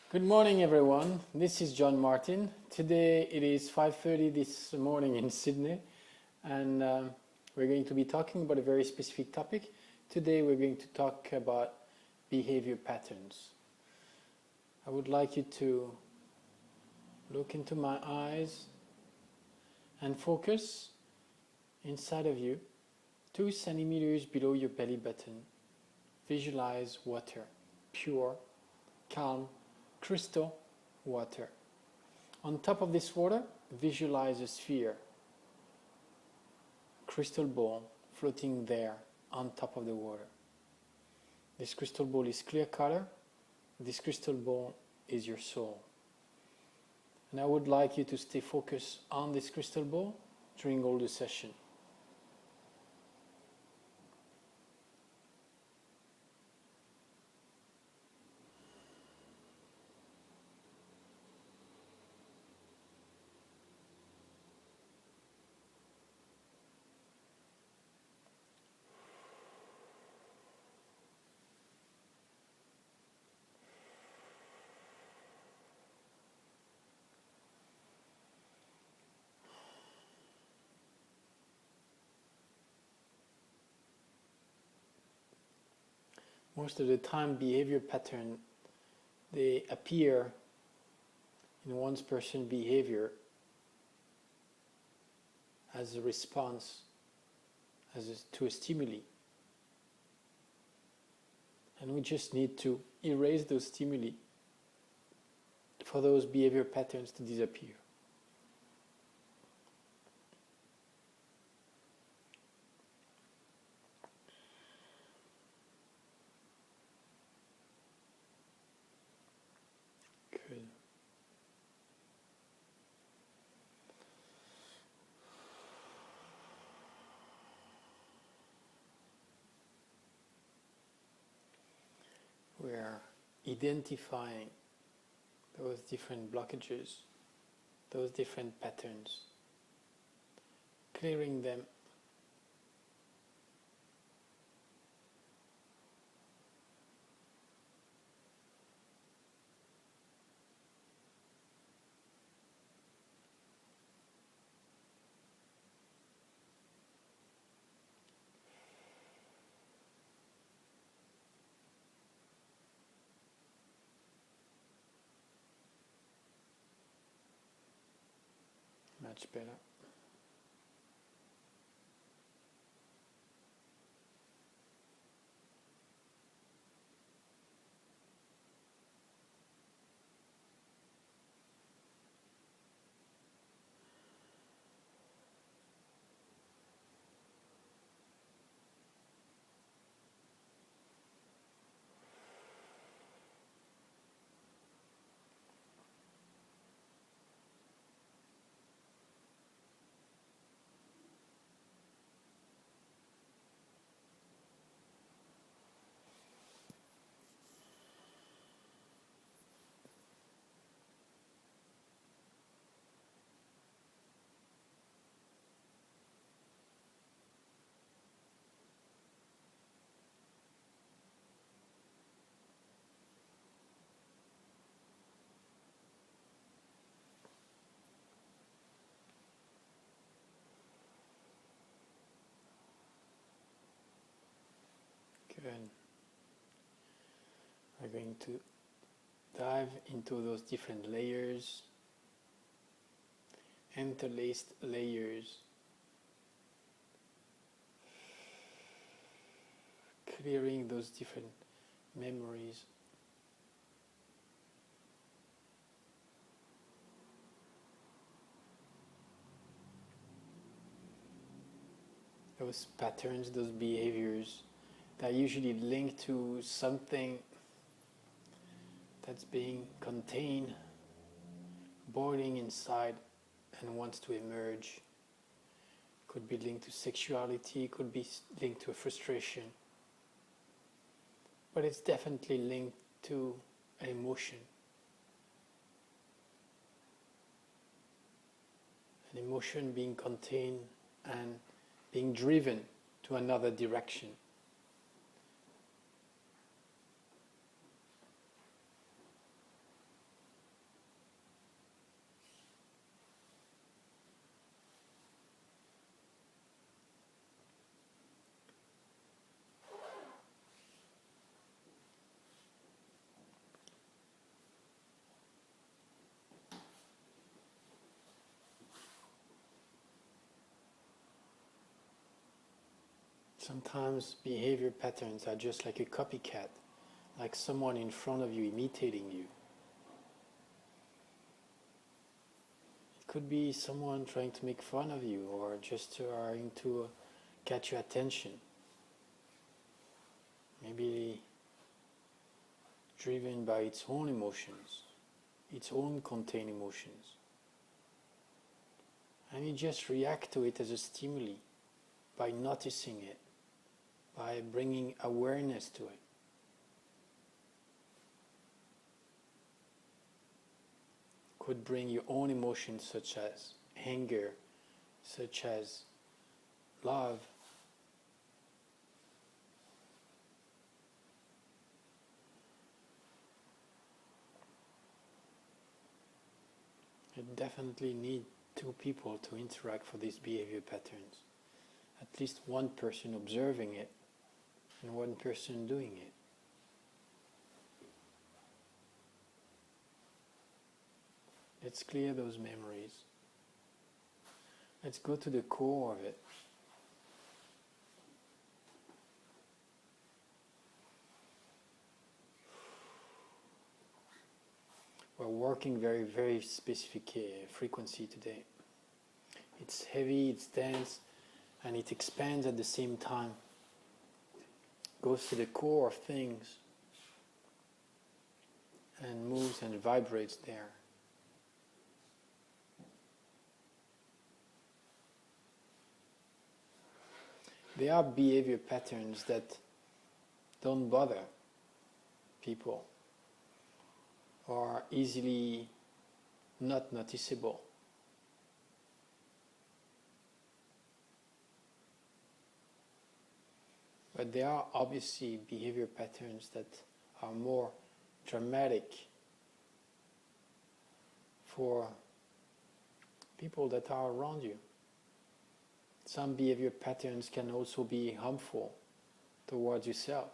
Good morning, everyone. This is John Martin. Today it is 5:30 this morning in Sydney, and we're going to be talking about a very specific topic. Today we're going to talk about behavior patterns. I would like you to look into my eyes and focus inside of you, 2 centimeters below your belly button. Visualize water, pure, calm, crystal water. On top of this water, visualize a sphere, crystal ball floating there on top of the water. This crystal ball is clear color. This crystal ball is your soul. And I would like you to stay focused on this crystal ball during all the session. Most of the time, behavior patterns, they appear in one's person's behavior as a response to a stimuli. And we just need to erase those stimuli for those behavior patterns to disappear. Good. We're identifying those different blockages, those different patterns, clearing them. Much better. Good. We're going to dive into those different layers, interlaced layers, clearing those different memories. Those patterns, those behaviors that are usually linked to something that's being contained, boiling inside and wants to emerge. Could be linked to sexuality, could be linked to a frustration, but it's definitely linked to an emotion. An emotion being contained and being driven to another direction. Sometimes behavior patterns are just like a copycat, like someone in front of you imitating you. It could be someone trying to make fun of you or just trying to catch your attention. Maybe driven by its own emotions, its own contained emotions. And you just react to it as a stimuli by noticing it, by bringing awareness to it. Could bring your own emotions such as anger, such as love. You definitely need two people to interact for these behavior patterns. At least one person observing it and one person doing it. Let's clear those memories. Let's go to the core of it. We're working very, very specific frequency today. It's heavy, it's dense, and it expands at the same time. Goes to the core of things and moves and vibrates there. There are behavior patterns that don't bother people or are easily not noticeable. But there are obviously behavior patterns that are more dramatic for people that are around you. Some behavior patterns can also be harmful towards yourself,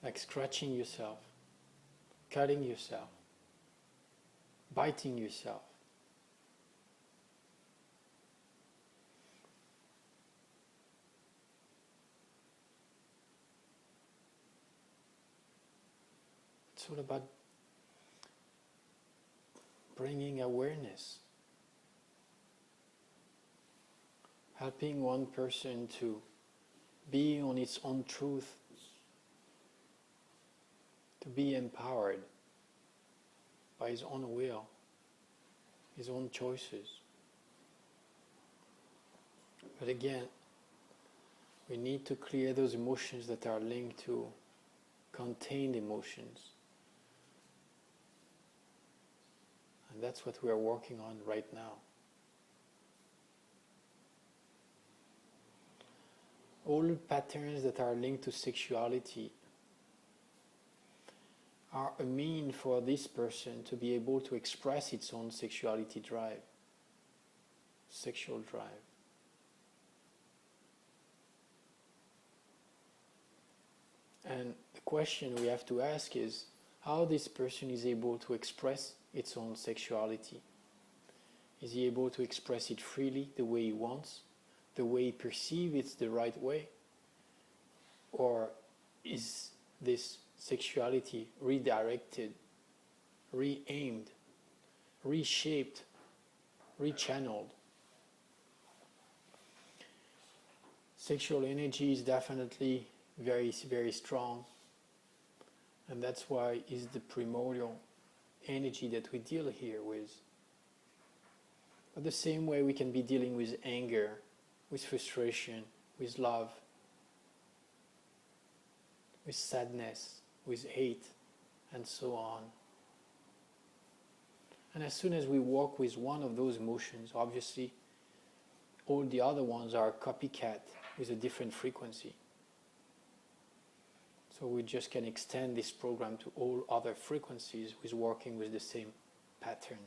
like scratching yourself, cutting yourself, biting yourself. It's all about bringing awareness, helping one person to be on its own truth, to be empowered by his own will, his own choices. But again, we need to clear those emotions that are linked to contained emotions. And that's what we are working on right now. All patterns that are linked to sexuality are a mean for this person to be able to express its own sexuality drive, sexual drive. And the question we have to ask is how this person is able to express its own sexuality. Is he able to express it freely the way he wants, the way he perceives it's the right way? Or is this sexuality redirected, re-aimed, reshaped, rechanneled? Sexual energy is definitely very, very strong, and that's why it's the primordial energy that we deal here with. But the same way we can be dealing with anger, with frustration, with love, with sadness, with hate, and so on. And as soon as we walk with one of those emotions, obviously all the other ones are copycat with a different frequency. So we just can extend this program to all other frequencies with working with the same pattern.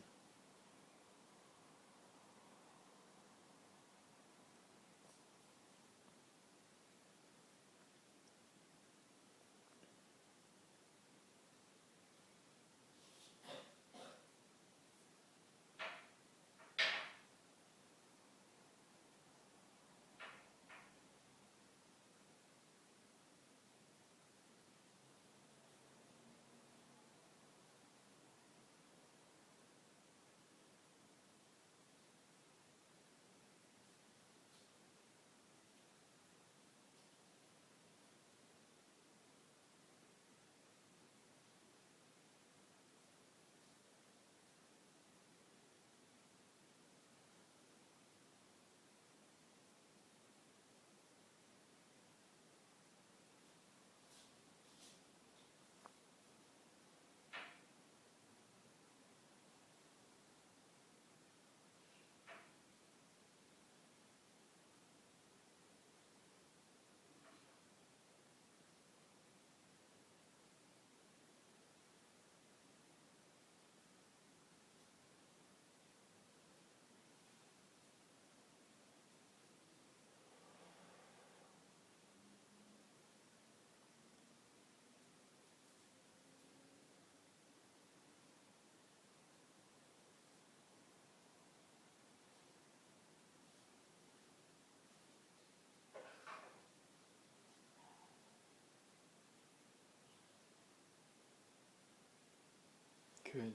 Good.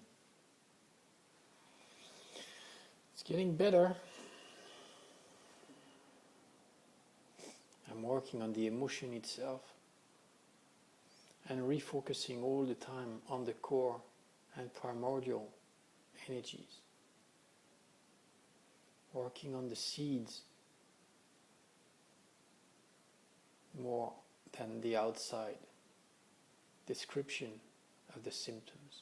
It's getting better. I'm working on the emotion itself and refocusing all the time on the core and primordial energies. Working on the seeds more than the outside description of the symptoms.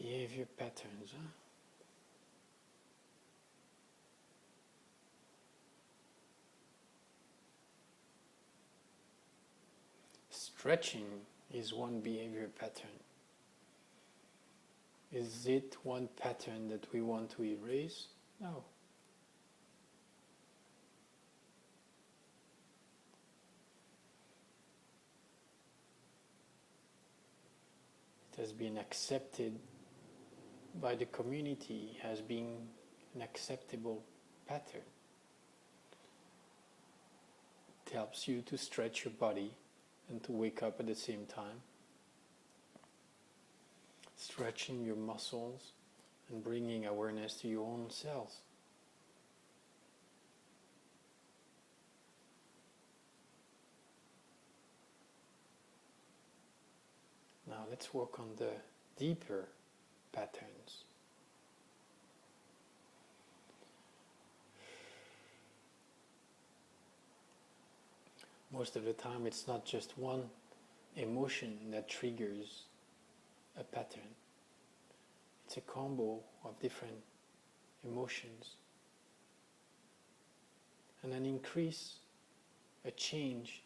Behavior patterns, huh? Stretching is one behavior pattern. Is it one pattern that we want to erase? No. It has been accepted by the community as being an acceptable pattern. It helps you to stretch your body and to wake up at the same time. Stretching your muscles and bringing awareness to your own cells. Now let's work on the deeper patterns. Most of the time it's not just one emotion that triggers a pattern. It's a combo of different emotions and an increase, a change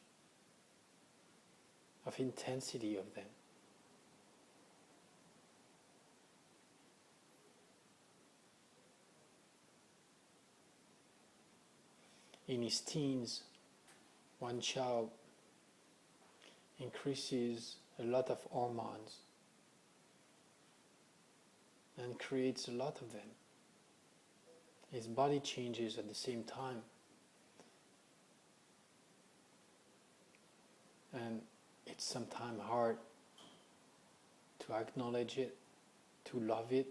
of intensity of them. In his teens, one child increases a lot of hormones and creates a lot of them. His body changes at the same time. And it's sometimes hard to acknowledge it, to love it.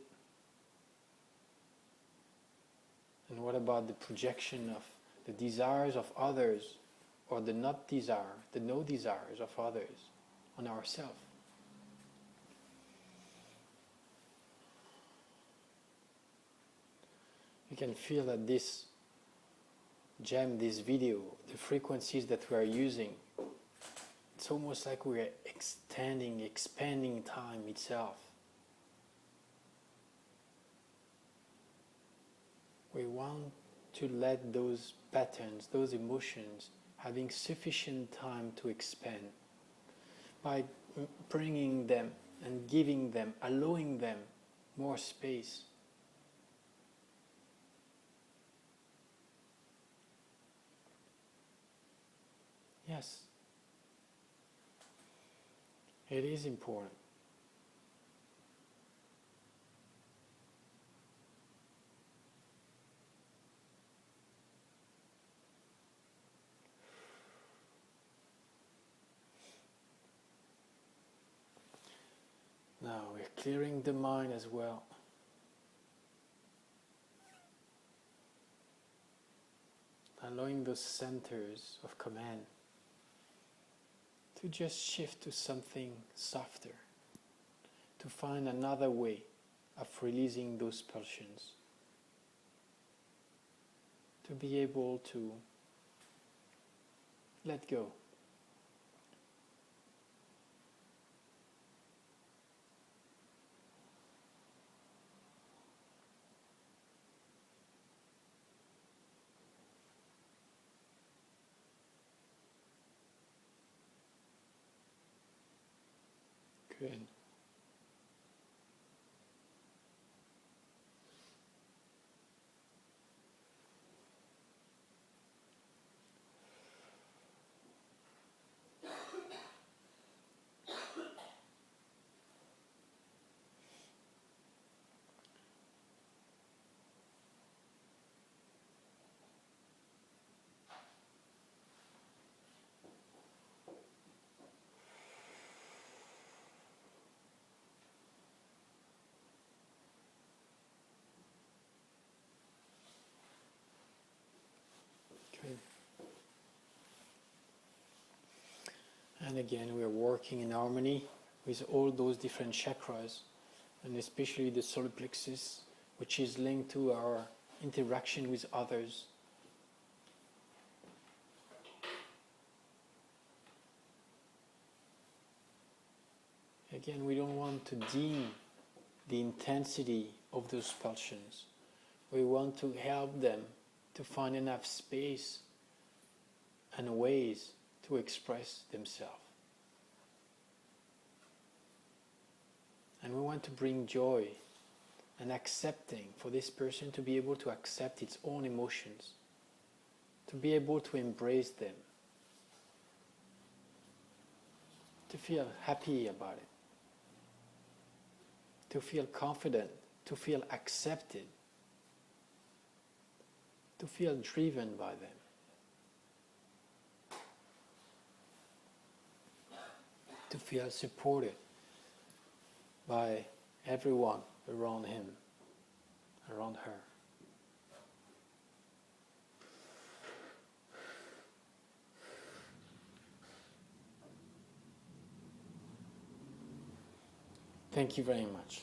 And what about the projection of the desires of others, or the no desires of others on ourselves? You can feel that this G.E.M, this video, the frequencies that we are using, it's almost like we are expanding time itself. want to let those patterns, those emotions, having sufficient time to expand by bringing them and giving them, allowing them more space. Yes, it is important. Now we're clearing the mind as well. Allowing those centers of command to just shift to something softer, to find another way of releasing those pulsions, to be able to let go. Good. Good. And again, we are working in harmony with all those different chakras, and especially the solar plexus, which is linked to our interaction with others. Again, we don't want to dim the intensity of those pulsions. We want to help them to find enough space and ways to express themselves. And we want to bring joy and accepting for this person to be able to accept its own emotions, to be able to embrace them, to feel happy about it, to feel confident, to feel accepted, to feel driven by them. To feel supported by everyone around him, around her. Thank you very much.